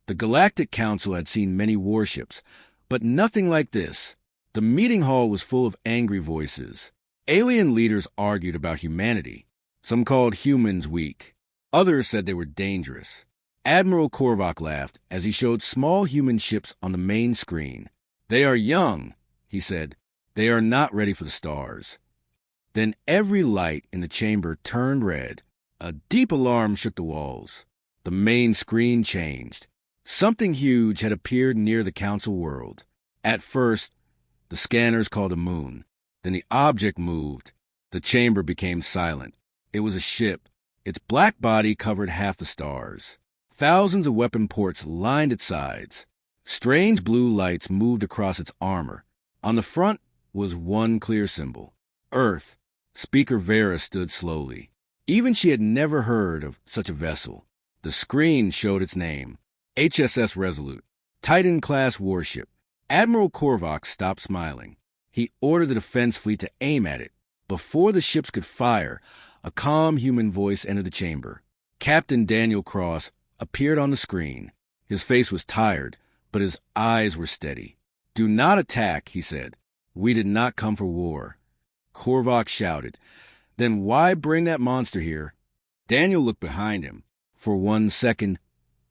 The Galactic Council had seen many warships, but nothing like this. The meeting hall was full of angry voices. Alien leaders argued about humanity. Some called humans weak. Others said they were dangerous. Admiral Korvac laughed as he showed small human ships on the main screen. "They are young," he said. "They are not ready for the stars." Then every light in the chamber turned red. A deep alarm shook the walls. The main screen changed. Something huge had appeared near the council world. At first, the scanners called a moon. Then the object moved. The chamber became silent. It was a ship. Its black body covered half the stars. Thousands of weapon ports lined its sides. Strange blue lights moved across its armor. On the front was one clear symbol: Earth. Speaker Vera stood slowly. Even she had never heard of such a vessel. The screen showed its name: HSS Resolute, Titan-class warship. Admiral Korvac stopped smiling. He ordered the defense fleet to aim at it. Before the ships could fire, a calm human voice entered the chamber. Captain Daniel Cross appeared on the screen. His face was tired, but his eyes were steady. "Do not attack," he said. "We did not come for war." Korvac shouted, "Then why bring that monster here?" Daniel looked behind him. For 1 second,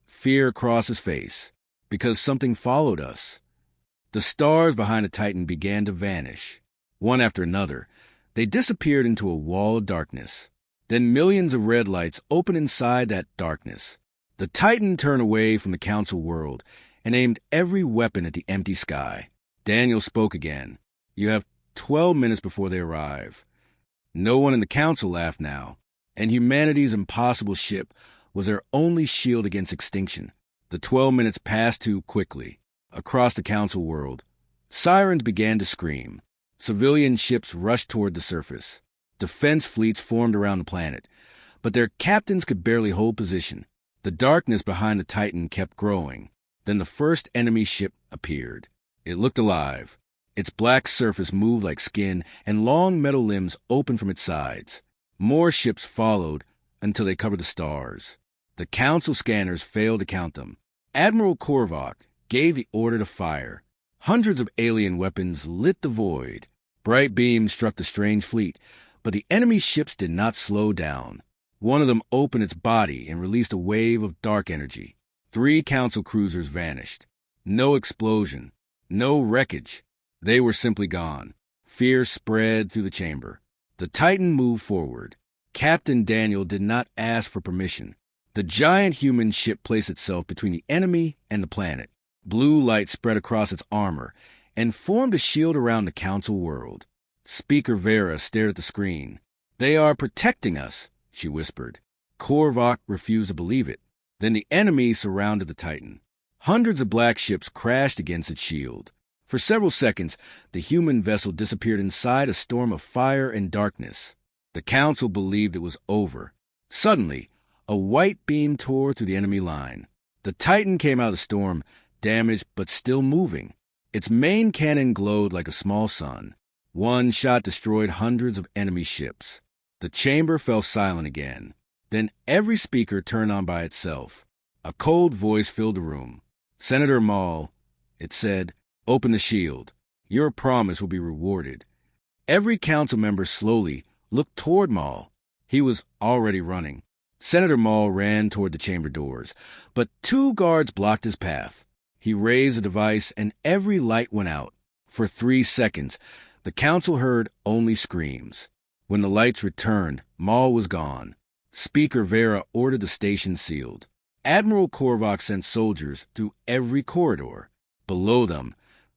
fear crossed his face. "Because something followed us." The stars behind the Titan began to vanish. One after another, they disappeared into a wall of darkness. Then millions of red lights opened inside that darkness. The Titan turned away from the council world and aimed every weapon at the empty sky. Daniel spoke again. "You have 12 minutes before they arrive." No one in the council laughed now, and humanity's impossible ship was their only shield against extinction. The 12 minutes passed too quickly. Across the council world, sirens began to scream. Civilian ships rushed toward the surface. Defense fleets formed around the planet, but their captains could barely hold position. The darkness behind the Titan kept growing. Then the first enemy ship appeared. It looked alive. Its black surface moved like skin, and long metal limbs opened from its sides. More ships followed until they covered the stars. The council scanners failed to count them. Admiral Korvac gave the order to fire. Hundreds of alien weapons lit the void. Bright beams struck the strange fleet, but the enemy ships did not slow down. One of them opened its body and released a wave of dark energy. 3 council cruisers vanished. No explosion, no wreckage. They were simply gone. Fear spread through the chamber. The Titan moved forward. Captain Daniel did not ask for permission. The giant human ship placed itself between the enemy and the planet. Blue light spread across its armor and formed a shield around the council world. Speaker Vera stared at the screen. "They are protecting us," she whispered. Korvac refused to believe it. Then the enemy surrounded the Titan. Hundreds of black ships crashed against its shield. For several seconds, the human vessel disappeared inside a storm of fire and darkness. The council believed it was over. Suddenly, a white beam tore through the enemy line. The Titan came out of the storm, damaged but still moving. Its main cannon glowed like a small sun. One shot destroyed hundreds of enemy ships. The chamber fell silent again. Then every speaker turned on by itself. A cold voice filled the room. "Senator Maul," it said, "open the shield. Your promise will be rewarded." Every council member slowly looked toward Maul. He was already running. Senator Maul ran toward the chamber doors, but 2 guards blocked his path. He raised the device, and every light went out. For 3 seconds, the council heard only screams. When the lights returned, Maul was gone. Speaker Vera ordered the station sealed. Admiral Korvac sent soldiers through every corridor. Below them,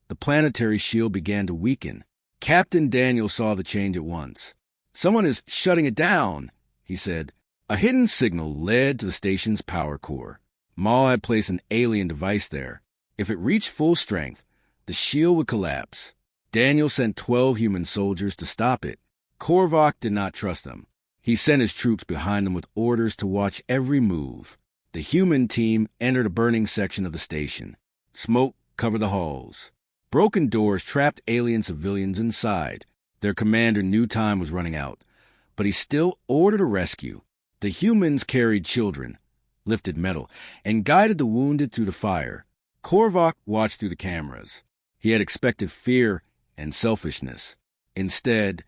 the planetary shield began to weaken. Captain Daniel saw the change at once. "Someone is shutting it down," he said. A hidden signal led to the station's power core. Maul had placed an alien device there. If it reached full strength, the shield would collapse. Daniel sent 12 human soldiers to stop it. Korvac did not trust them. He sent his troops behind them with orders to watch every move. The human team entered a burning section of the station. Smoke covered the halls. Broken doors trapped alien civilians inside. Their commander knew time was running out, but he still ordered a rescue. The humans carried children, lifted metal, and guided the wounded through the fire. Korvac watched through the cameras. He had expected fear and selfishness. Instead,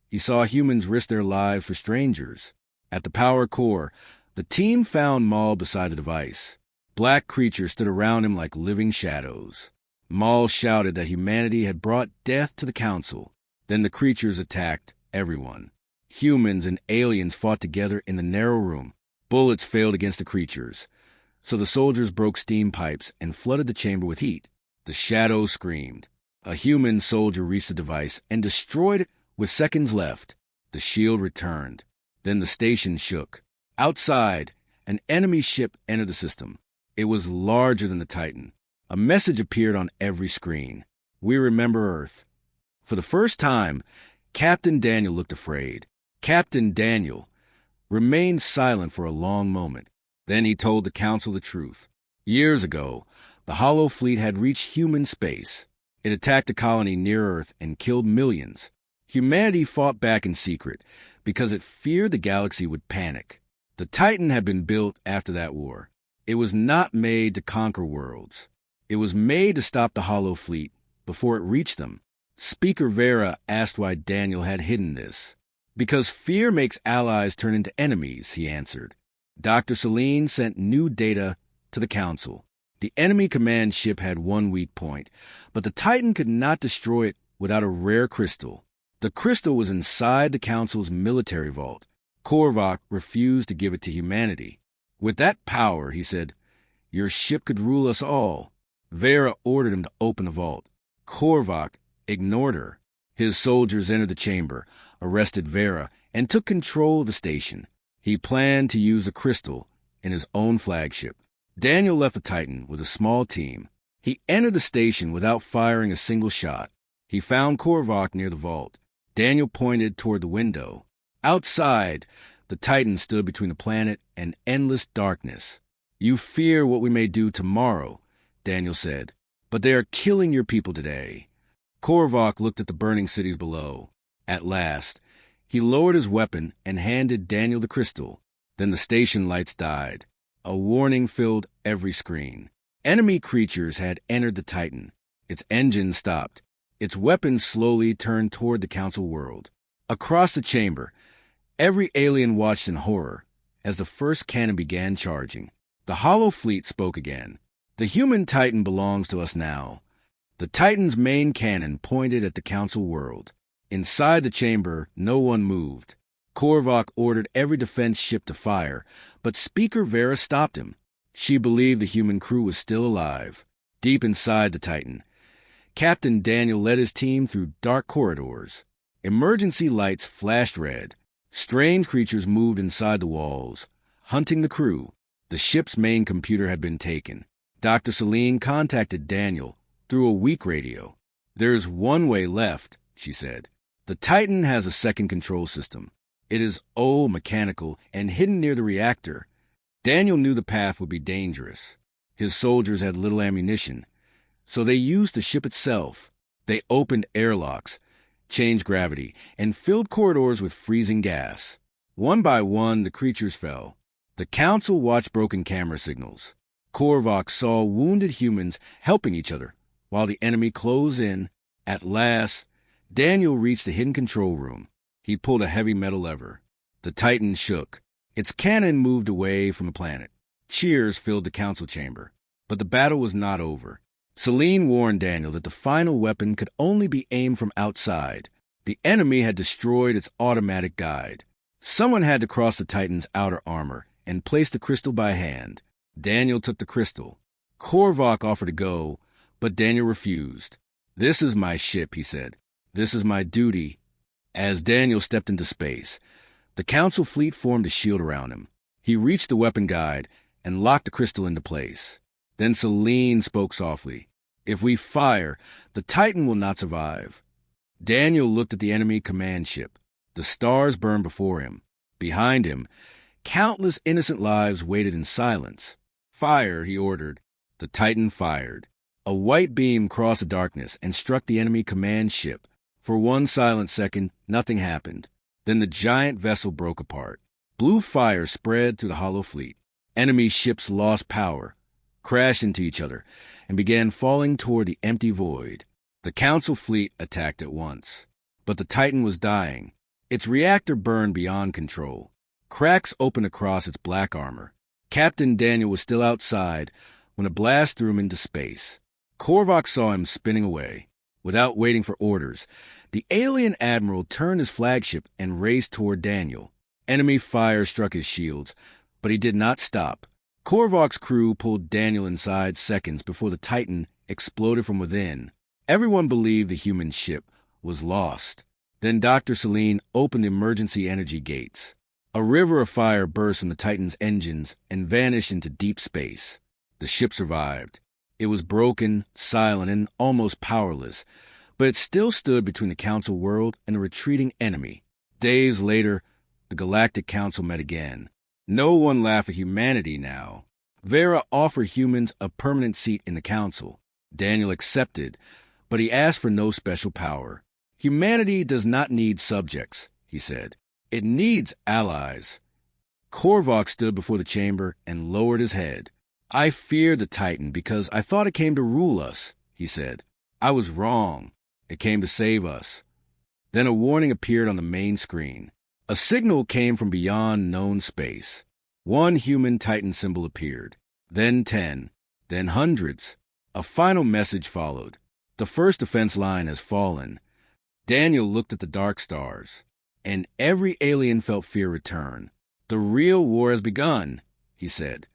he saw humans risk their lives for strangers. At the power core, the team found Maul beside the device. Black creatures stood around him like living shadows. Maul shouted that humanity had brought death to the Council. Then the creatures attacked everyone. Humans and aliens fought together in the narrow room. Bullets failed against the creatures, so the soldiers broke steam pipes and flooded the chamber with heat. The shadows screamed. A human soldier reached the device and destroyed it with seconds left. The shield returned. Then the station shook. Outside, an enemy ship entered the system. It was larger than the Titan. A message appeared on every screen. "We remember Earth." For the first time, Captain Daniel looked afraid. Captain Daniel remained silent for a long moment. Then he told the Council the truth. Years ago, the Hollow Fleet had reached human space. It attacked a colony near Earth and killed millions. Humanity fought back in secret because it feared the galaxy would panic. The Titan had been built after that war. It was not made to conquer worlds. It was made to stop the Hollow Fleet before it reached them. Speaker Vera asked why Daniel had hidden this. "Because fear makes allies turn into enemies," he answered. Dr. Selene sent new data to the Council. The enemy command ship had one weak point, but the Titan could not destroy it without a rare crystal. The crystal was inside the Council's military vault. Korvac refused to give it to humanity. "With that power," he said, "your ship could rule us all." Vera ordered him to open the vault. Korvac ignored her. His soldiers entered the chamber, arrested Vera, and took control of the station. He planned to use the crystal in his own flagship. Daniel left the Titan with a small team. He entered the station without firing a single shot. He found Korvac near the vault. Daniel pointed toward the window. Outside, the Titan stood between the planet and endless darkness. "You fear what we may do tomorrow," Daniel said, "but they are killing your people today." Korvac looked at the burning cities below. At last, he lowered his weapon and handed Daniel the crystal. Then the station lights died. A warning filled every screen. Enemy creatures had entered the Titan. Its engine stopped. Its weapons slowly turned toward the Council world. Across the chamber, every alien watched in horror as the first cannon began charging. The Hollow Fleet spoke again. "The human Titan belongs to us now." The Titan's main cannon pointed at the Council world. Inside the chamber, no one moved. Korvac ordered every defense ship to fire, but Speaker Vera stopped him. She believed the human crew was still alive. Deep inside the Titan, Captain Daniel led his team through dark corridors. Emergency lights flashed red. Strange creatures moved inside the walls, hunting the crew. The ship's main computer had been taken. Dr. Selene contacted Daniel through a weak radio. "There's one way left," she said. "The Titan has a second control system. It is old, mechanical, and hidden near the reactor." Daniel knew the path would be dangerous. His soldiers had little ammunition, so they used the ship itself. They opened airlocks, changed gravity, and filled corridors with freezing gas. One by one, the creatures fell. The Council watched broken camera signals. Korvac saw wounded humans helping each other, while the enemy closed in. At last, Daniel reached the hidden control room. He pulled a heavy metal lever. The Titan shook. Its cannon moved away from the planet. Cheers filled the Council chamber. But the battle was not over. Selene warned Daniel that the final weapon could only be aimed from outside. The enemy had destroyed its automatic guide. Someone had to cross the Titan's outer armor and place the crystal by hand. Daniel took the crystal. Korvac offered to go, but Daniel refused. "This is my ship," he said. "This is my duty." As Daniel stepped into space, the Council fleet formed a shield around him. He reached the weapon guide and locked the crystal into place. Then Selene spoke softly. "If we fire, the Titan will not survive." Daniel looked at the enemy command ship. The stars burned before him. Behind him, countless innocent lives waited in silence. "Fire," he ordered. The Titan fired. A white beam crossed the darkness and struck the enemy command ship. For one silent second, nothing happened. Then the giant vessel broke apart. Blue fire spread through the Hollow Fleet. Enemy ships lost power, crashed into each other, and began falling toward the empty void. The Council fleet attacked at once. But the Titan was dying. Its reactor burned beyond control. Cracks opened across its black armor. Captain Daniel was still outside when a blast threw him into space. Korvac saw him spinning away. Without waiting for orders, the alien admiral turned his flagship and raced toward Daniel. Enemy fire struck his shields, but he did not stop. Korvac's crew pulled Daniel inside seconds before the Titan exploded from within. Everyone believed the human ship was lost. Then Dr. Celine opened the emergency energy gates. A river of fire burst from the Titan's engines and vanished into deep space. The ship survived. It was broken, silent, and almost powerless, but it still stood between the Council world and the retreating enemy. Days later, the Galactic Council met again. No one laughed at humanity now. Vera offered humans a permanent seat in the Council. Daniel accepted, but he asked for no special power. Humanity does not need subjects, he said. It needs allies. Korvac stood before the chamber and lowered his head. I feared the Titan because I thought it came to rule us, he said. I was wrong. It came to save us. Then a warning appeared on the main screen. A signal came from beyond known space. One human Titan symbol appeared. Then 10. Then hundreds. A final message followed. The first defense line has fallen. Daniel looked at the dark stars, and every alien felt fear return. The real war has begun, he said.